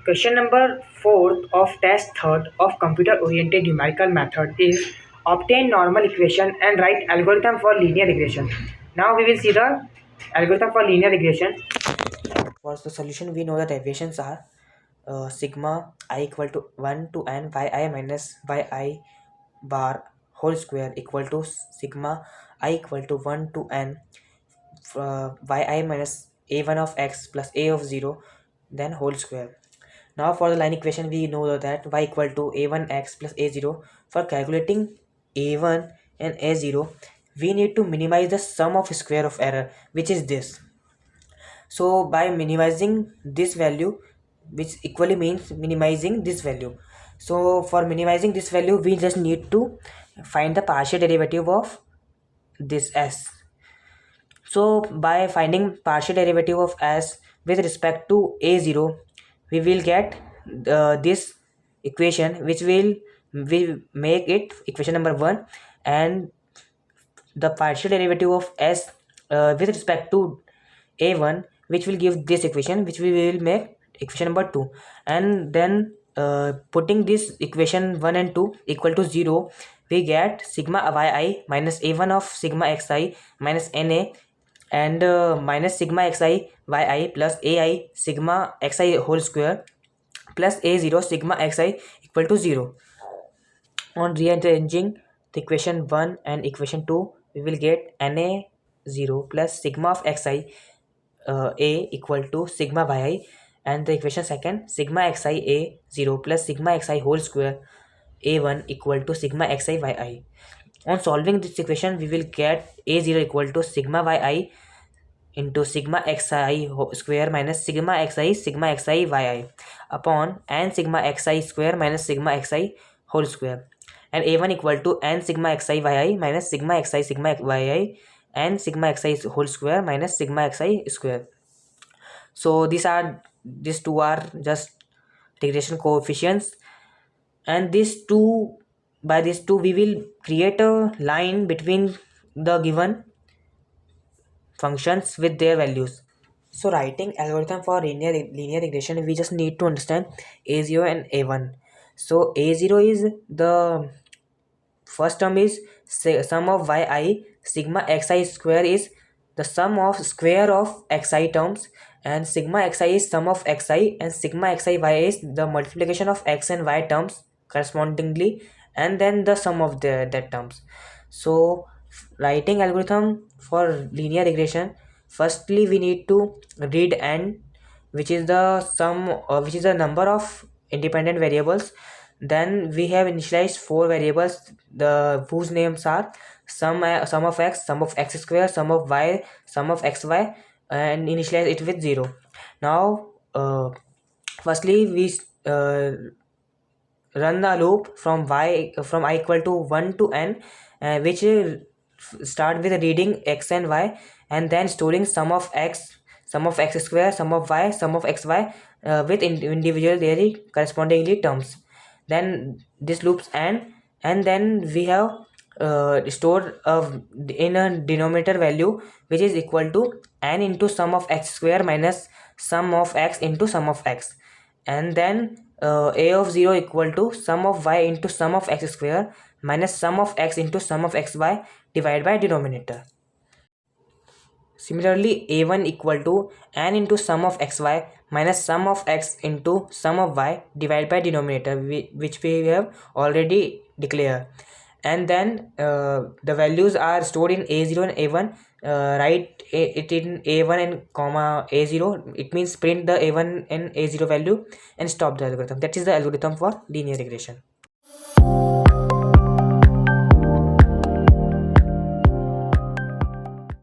Question number 4 of test third of computer-oriented numerical method is obtain normal equation and write algorithm for linear regression. Now we will see the algorithm for linear regression. For the solution, we know the derivations are sigma I equal to 1 to n yi minus yi bar whole square equal to sigma I equal to 1 to n yi minus a1 of x plus a of 0 then whole square. Now for the line equation, we know that y equal to a1x plus a0. For calculating a1 and a0, we need to minimize the sum of square of error, which is this. So by minimizing this value, which equally means minimizing this value. So for minimizing this value, we just need to find the partial derivative of this s. So by finding partial derivative of s with respect to a0, we will get this equation, which will make it equation number 1, and the partial derivative of s with respect to a1, which will give this equation, which we will make equation number 2. And then putting this equation 1 and 2 equal to 0, we get sigma yi minus a1 of sigma xi minus na, and minus sigma xi yi plus ai sigma xi whole square plus a0 sigma xi equal to 0. On rearranging the equation 1 and equation 2, we will get na 0 plus sigma of xi a equal to sigma yi, and the equation second, sigma xi a 0 plus sigma xi whole square a1 equal to sigma xi yi. On solving this equation, we will get a0 equal to sigma yi into sigma xi square minus sigma xi yi upon n sigma xi square minus sigma xi whole square, and a1 equal to n sigma xi yi minus sigma yi and sigma xi whole square minus sigma xi square. So these two are just regression coefficients, and these two we will create a line between the given functions with their values. So writing algorithm for linear regression, we just need to understand a0 and a1. So a0 is the first term is sum of yi, sigma xi square is the sum of square of xi terms, and sigma xi is sum of xi, and sigma xi y is the multiplication of x and y terms correspondingly, and then the sum of that terms. So writing algorithm for linear regression, firstly we need to read n, which is the which is the number of independent variables. Then we have initialized four variables, the whose names are sum of x, sum of x square, sum of y, sum of xy, and initialize it with 0. Now firstly we run the loop from I equal to 1 to n, which start with reading x and y, and then storing sum of x square, sum of y, sum of xy with individually correspondingly terms. Then this loops end, and then we have stored in a denominator value, which is equal to n into sum of x square minus sum of x into sum of x, and then a of 0 equal to sum of y into sum of x square minus sum of x into sum of xy divided by denominator. Similarly, a1 equal to n into sum of xy minus sum of x into sum of y divided by denominator, which we have already declared. And then the values are stored in a0 and a1. Write it in a1 and comma a0. It means print the a1 and a0 value and stop the algorithm. That is the algorithm for linear regression.